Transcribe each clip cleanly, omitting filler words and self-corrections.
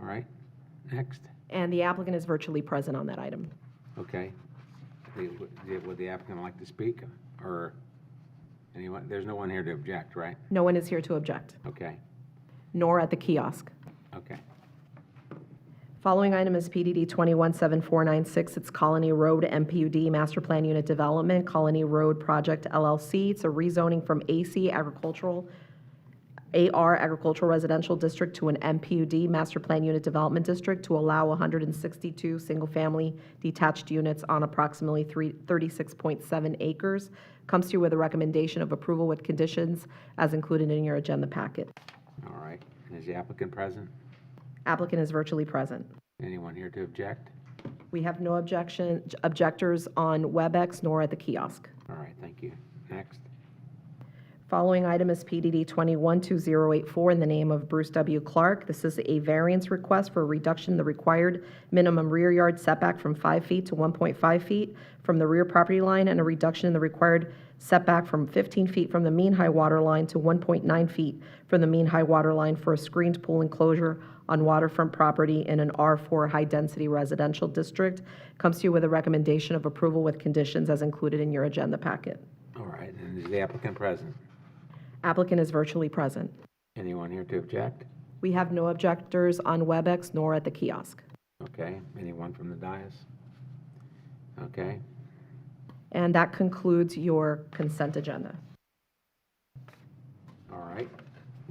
right, next. And the applicant is virtually present on that item. Okay. Would the applicant like to speak, or anyone? There's no one here to object, right? No one is here to object, Okay, nor at the kiosk. okay. Following item is PDD 217496. It's Colony Road MPUD Master Plan Unit Development, Colony Road Project LLC. It's a rezoning from AR Agricultural Residential District to an MPUD Master Plan Unit Development District to allow 162 single-family detached units on approximately 36.7 acres. Comes to you with a recommendation of approval with conditions as included in your agenda packet. All right. Is the applicant present? Applicant is virtually present. Anyone here to object? We have no objectors on WebEx nor at the kiosk. All right, thank you. Next. Following item is PDD 212084 in the name of Bruce W. Clark. This is a variance request for a reduction in the required minimum rear yard setback from 5 feet to 1.5 feet from the rear property line, and a reduction in the required setback from 15 feet from the mean high water line to 1.9 feet from the mean high water line for a screened pool enclosure on waterfront property in an R4 high-density residential district. Comes to you with a recommendation of approval with conditions as included in your agenda packet. All right, and is the applicant present? Applicant is virtually present. Anyone here to object? We have no objectors on WebEx nor at the kiosk. Okay, anyone from the dais? Okay, And that concludes your consent agenda. all right.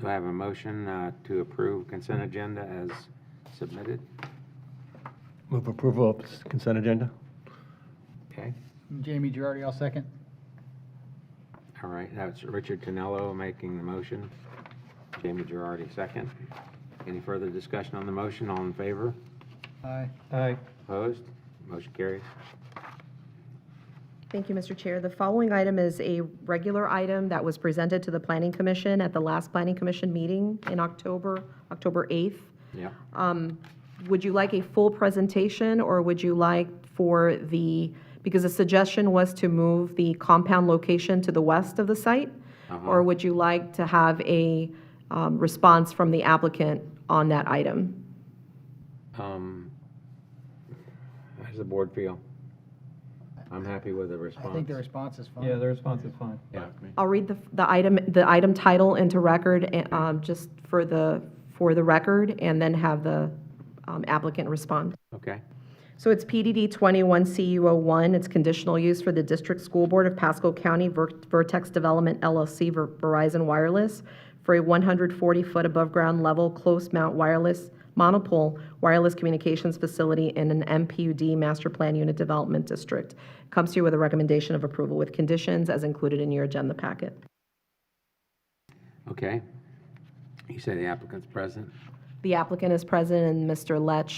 Do I have a motion to approve consent agenda as submitted? Move approval of consent agenda. Okay, Jamie Girardi, I'll second. all right, that's Richard Tonello making the motion. Jamie Girardi second. Any further discussion on the motion? All in favor? Aye. Aye. Opposed? Motion carries. Thank you, Mr. Chair. The following item is a regular item that was presented to the Planning Commission at the last Planning Commission meeting in October 8th. Yeah. Would you like a full presentation, or would you like for because the suggestion was to move the compound location to the west of the site? Or would you like to have a response from the applicant on that item? How does the board feel? I'm happy with the response. I think the response is fine. Yeah, the response is fine. Yeah. I'll read the item title into record, just for the record, and then have the applicant respond. Okay. So it's PDD 21CU01. It's conditional use for the District School Board of Pasco County Vertex Development LLC Verizon Wireless for a 140-foot above ground level close mount wireless monopole wireless communications facility in an MPUD Master Plan Unit Development District. Comes to you with a recommendation of approval with conditions as included in your agenda packet. Okay. You say the applicant's present? The applicant is present, and Mr. Lech,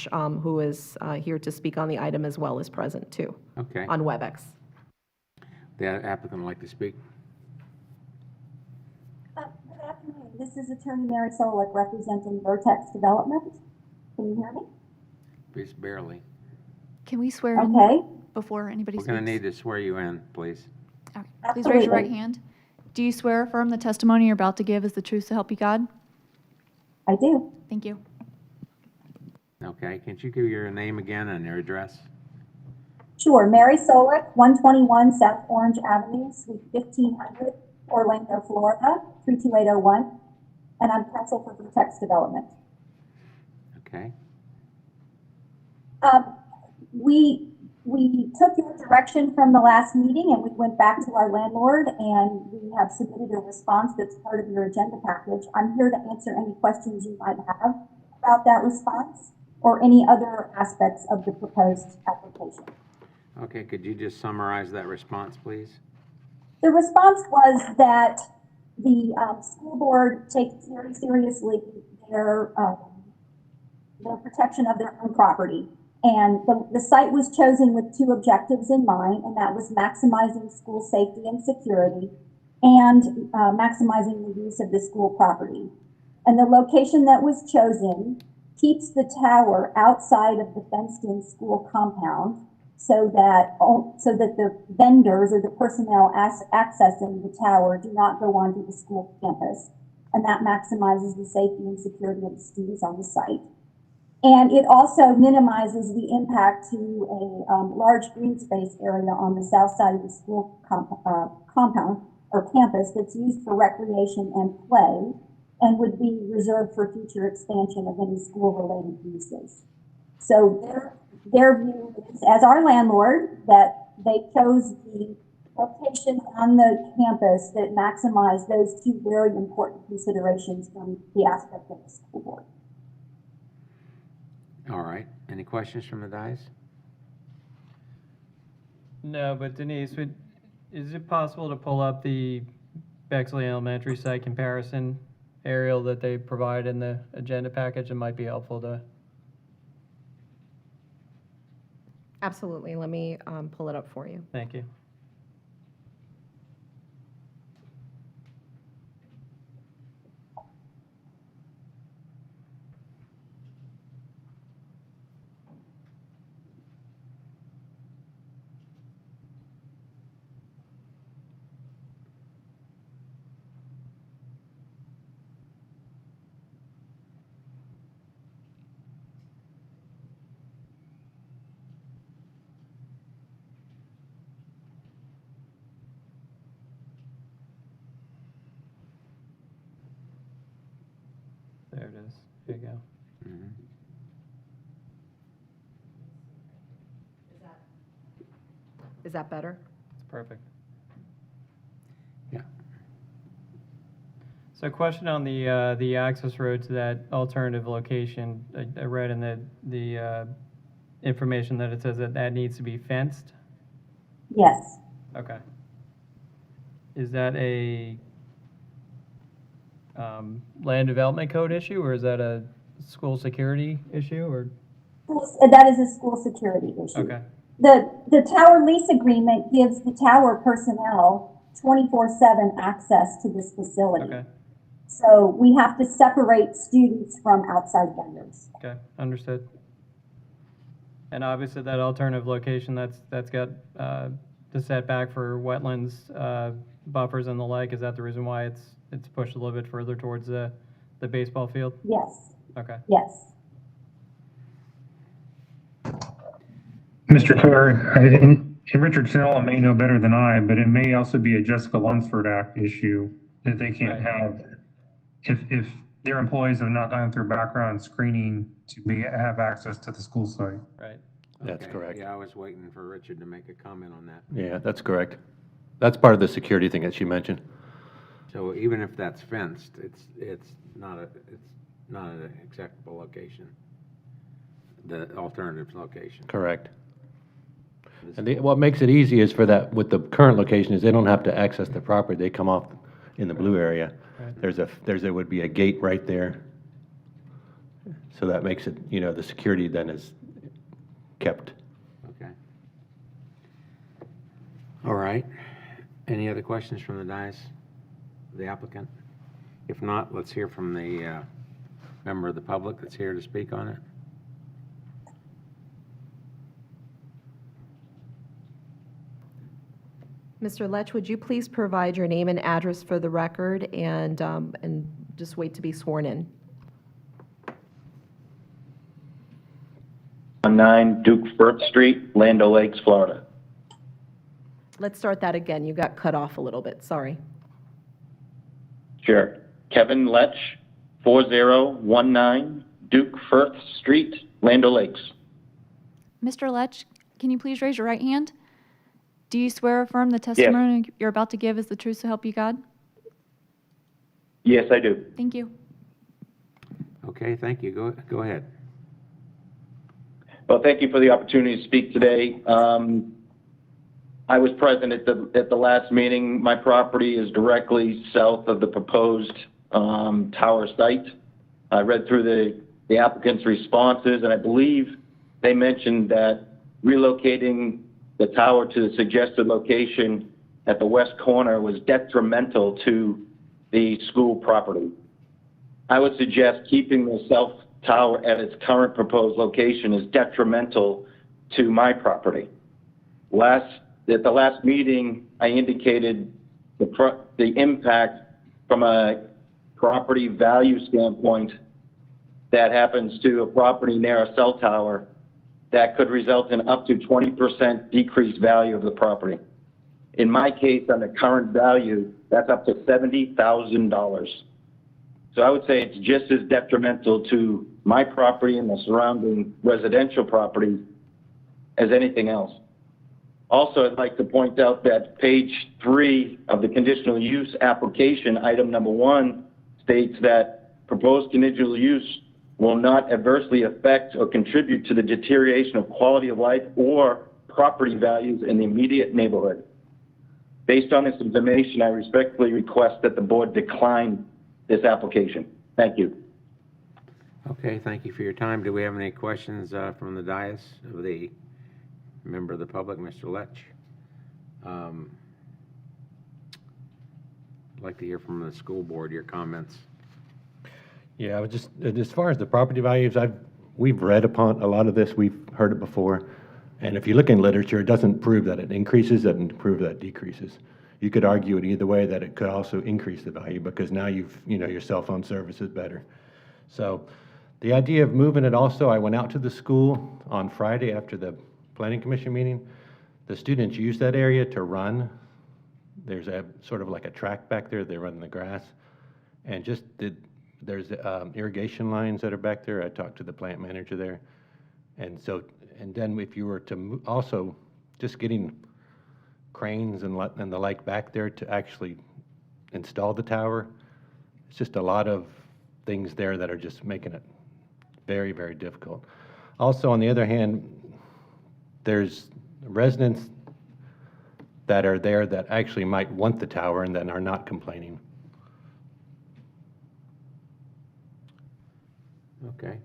who is here to speak on the item as well, is present too, Okay. on WebEx. The applicant would like to speak? Good afternoon. This is Attorney Mary Solik representing Vertex Development. Can you hear me? Just barely. Can we swear in Okay. before anybody We're speaks? going to need to swear you in, please. Okay. Please raise your right Absolutely. hand. Do you swear or affirm the testimony you're about to give is the truth to help you God? I do. Thank you. Okay. Can't you give your name again and your address? Sure. Mary Solik, 121 South Orange Avenue, Suite 1500, Orlando, Florida, 32801. And I'm counsel for Vertex Development. Okay. We took your direction from the last meeting, and we went back to our landlord, and we have submitted a response that's part of your agenda package. I'm here to answer any questions you might have about that response or any other aspects of the proposed application. Okay. Could you just summarize that response, please? The response was that the school board takes very seriously their protection of their own property. And the site was chosen with two objectives in mind, and that was maximizing school safety and security and maximizing the use of the school property. And the location that was chosen keeps the tower outside of the fenced-in school compound so that the vendors or the personnel accessing the tower do not go onto the school campus. And that maximizes the safety and security of the students on the site. And it also minimizes the impact to a large green space area on the south side of the school compound or campus that's used for recreation and play and would be reserved for future expansion of any school-related uses. So their view is, as our landlord, that they chose the location on the campus that maximized those two very important considerations from the aspect of the school board. All right. Any questions from the dais? No, but Denise, is it possible to pull up the Bexley Elementary site comparison aerial that they provide in the agenda package? It might be helpful to. Absolutely. Let me pull it up for you. Thank you. There it is. Here you go. Mhm. Is that better? It's perfect. Yeah. So question on the access road to that alternative location. I read in the information that it says that that needs to be fenced. Yes. Okay. Is that a land development code issue, or is that a school security issue, or? That is a school security issue. Okay. The tower lease agreement gives the tower personnel 24/7 access to this facility. Okay. So we have to separate students from outside vendors. Okay, understood. And obviously that alternative location, that's got the setback for wetlands, buffers and the like, is that the reason why it's pushed a little bit further towards the baseball field? Yes, Okay. yes. Mr. Chair, and Richard Snell may know better than I, but it may also be a Jessica Lunsford Act issue that they can't Right. have if their employees have not gone through background screening to have access to the school site. Right. That's Okay. correct. Yeah, I was waiting for Richard to make a comment on that. Yeah, that's correct. That's part of the security thing that she mentioned. So even if that's fenced, it's not an acceptable location, the alternative location. Correct. And what makes it easy is for that, with the current location, is they don't have to access the property. They come off in the blue area. Right. There would be a gate right there. So that makes it, the security then is kept. Okay. All right. Any other questions from the dais, the applicant? If not, let's hear from the member of the public that's here to speak on it. Mr. Lech, would you please provide your name and address for the record and just wait to be sworn in? 9 Duke Firth Street, Land O'Lakes, Florida. Let's start that again. You got cut off a little bit. Sorry. Sure. Kevin Lech, 4019 Duke Firth Street, Land O'Lakes. Mr. Lech, can you please raise your right hand? Do you swear or affirm the testimony you're about to give is the truth, so help you God? Yes, I do. Thank you. Okay, thank you. Go ahead. Well, thank you for the opportunity to speak today. I was present at the last meeting. My property is directly south of the proposed tower site. I read through the applicant's responses, and I believe they mentioned that relocating the tower to the suggested location at the west corner was detrimental to the school property. I would suggest keeping the south tower at its current proposed location is detrimental to my property. At the last meeting, I indicated the impact from a property value standpoint that happens to a property near a cell tower, that could result in up to 20% decreased value of the property. In my case, on the current value, that's up to $70,000. So I would say it's just as detrimental to my property and the surrounding residential property as anything else. Also, I'd like to point out that page 3 of the conditional use application, item number 1, states that proposed conditional use will not adversely affect or contribute to the deterioration of quality of life or property values in the immediate neighborhood. Based on this information, I respectfully request that the board decline this application. Thank you. Okay, thank you for your time. Do we have any questions from the dais of the member of the public, Mr. Lech? I'd like to hear from the school board, your comments. Yeah, I was just, as far as the property values, we've read upon a lot of this, we've heard it before. And if you look in literature, it doesn't prove that it increases, it doesn't prove that it decreases. You could argue it either way, that it could also increase the value because now your cell phone service is better. So the idea of moving it also, I went out to the school on Friday after the Planning Commission meeting. The students use that area to run. There's a sort of like a track back there, they run in the grass. And there's irrigation lines that are back there. I talked to the plant manager there. And then if you were to also just getting cranes and the like back there to actually install the tower, it's just a lot of things there that are just making it very, very difficult. Also, on the other hand, there's residents that are there that actually might want the tower and then are not complaining. Okay.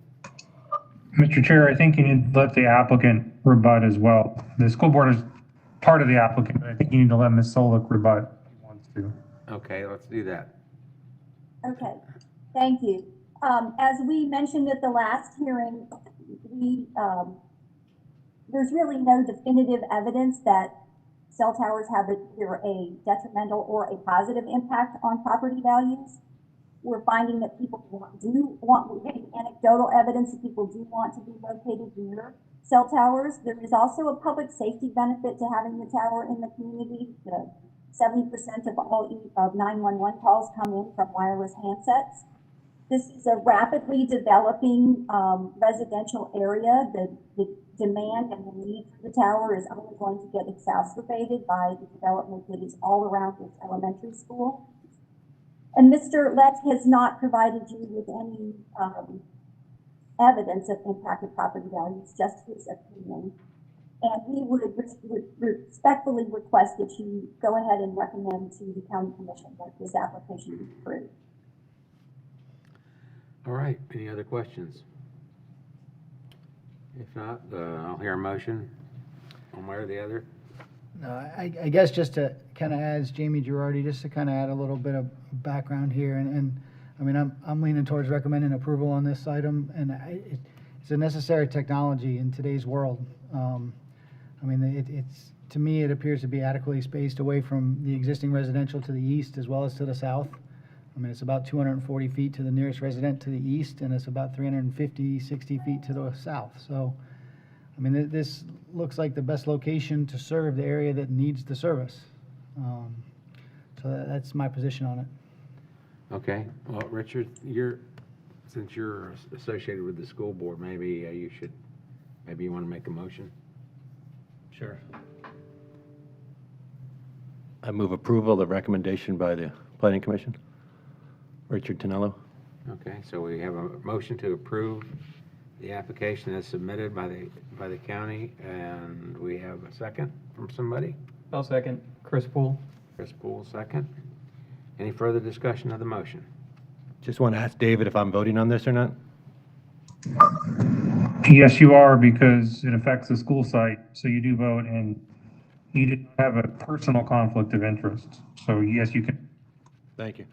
Mr. Chair, I think you need to let the applicant rebut as well. The school board is part of the applicant, but I think you need to let Ms. Solik rebut if he wants to. Okay, let's do that. Okay, thank you. As we mentioned at the last hearing, there's really no definitive evidence that cell towers have either a detrimental or a positive impact on property values. We're finding that people we're getting anecdotal evidence that people do want to be located near cell towers. There is also a public safety benefit to having the tower in the community. 70% of all of 911 calls come in from wireless handsets. This is a rapidly developing residential area. The demand and the need for the tower is only going to get exacerbated by the development that is all around this elementary school. And Mr. Lech has not provided you with any evidence of impacted property values, just his opinion. And we would respectfully request that you go ahead and recommend to the county commission that this application be approved. All right, any other questions? If not, I'll hear a motion, one way or the other. No, I guess just to kind of add, as Jamie Girardi, just to kind of add a little bit of background here, and I mean, I'm leaning towards recommending approval on this item, and it's a necessary technology in today's world. I mean, it's to me, it appears to be adequately spaced away from the existing residential to the east as well as to the south. I mean, it's about 240 feet to the nearest resident to the east, and it's about 350, 60 feet to the south. So, I mean, this looks like the best location to serve the area that needs the service. So that's my position on it. Okay, well, Richard, since you're associated with the school board, maybe you want to make a motion? Sure. I move approval of the recommendation by the Planning Commission. Richard Tonello. Okay, so we have a motion to approve the application as submitted by the county, and we have a second from somebody. I'll second. Chris Poole. Chris Poole, second. Any further discussion of the motion? Just want to ask David if I'm voting on this or not. Yes, you are, because it affects the school site, so you do vote, and you didn't have a personal conflict of interest. So yes, you can. Thank you.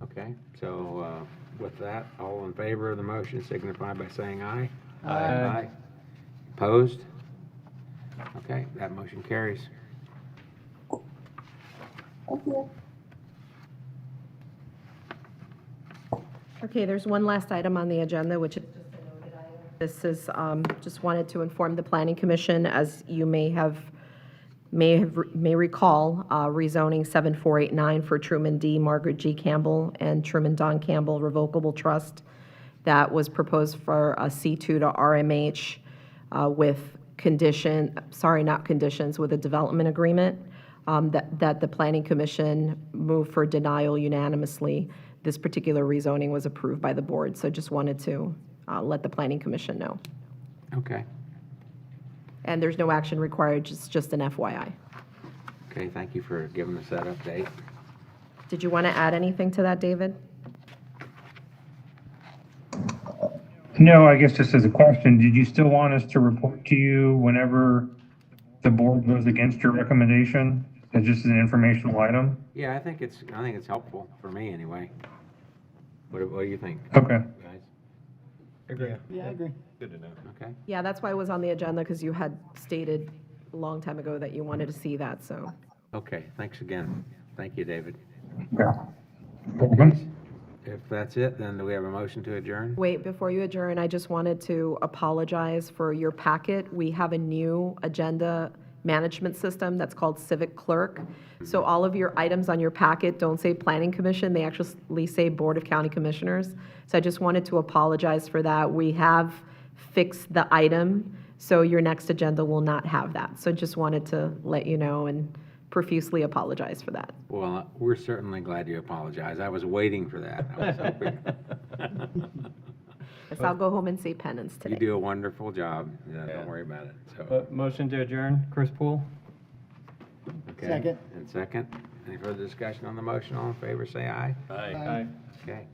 Okay, so with that, all in favor of the motion signify by saying aye. Aye. Opposed? Okay, that motion carries. Thank you. Okay, there's one last item on the agenda, which is just a noted item. This is, just wanted to inform the Planning Commission, as you may recall, rezoning 7489 for Truman D. Margaret G. Campbell and Truman Don Campbell Revocable Trust that was proposed for a C2 to RMH with not conditions, with a development agreement, that the Planning Commission moved for denial unanimously. This particular rezoning was approved by the board, so just wanted to let the Planning Commission know. Okay. And there's no action required, just an FYI. Okay, thank you for giving us that update. Did you want to add anything to that, David? No, I guess just as a question, did you still want us to report to you whenever the board goes against your recommendation? As just an informational item? Yeah, I think it's helpful for me anyway. What do you think, Okay. guys? Agree. Yeah, I agree. Okay. Yeah, that's why it was on the agenda, because you had stated a long time ago that you wanted to see that, so. Okay, thanks again. Thank you, David. Okay. Welcome. If that's it, then do we have a motion to adjourn? Wait, before you adjourn, I just wanted to apologize for your packet. We have a new agenda management system that's called Civic Clerk. So all of your items on your packet don't say Planning Commission, they actually say Board of County Commissioners. So I just wanted to apologize for that. We have fixed the item, so your next agenda will not have that. So just wanted to let you know and profusely apologize for that. Well, we're certainly glad you apologize. I was waiting for that. I was hoping. Guess I'll go home and say penance You today. do a wonderful job. Yeah, don't worry about it. So, Motion to adjourn, Chris Poole? okay. Second. And second. Any further discussion on the motion? All in favor, say aye. Aye. Okay.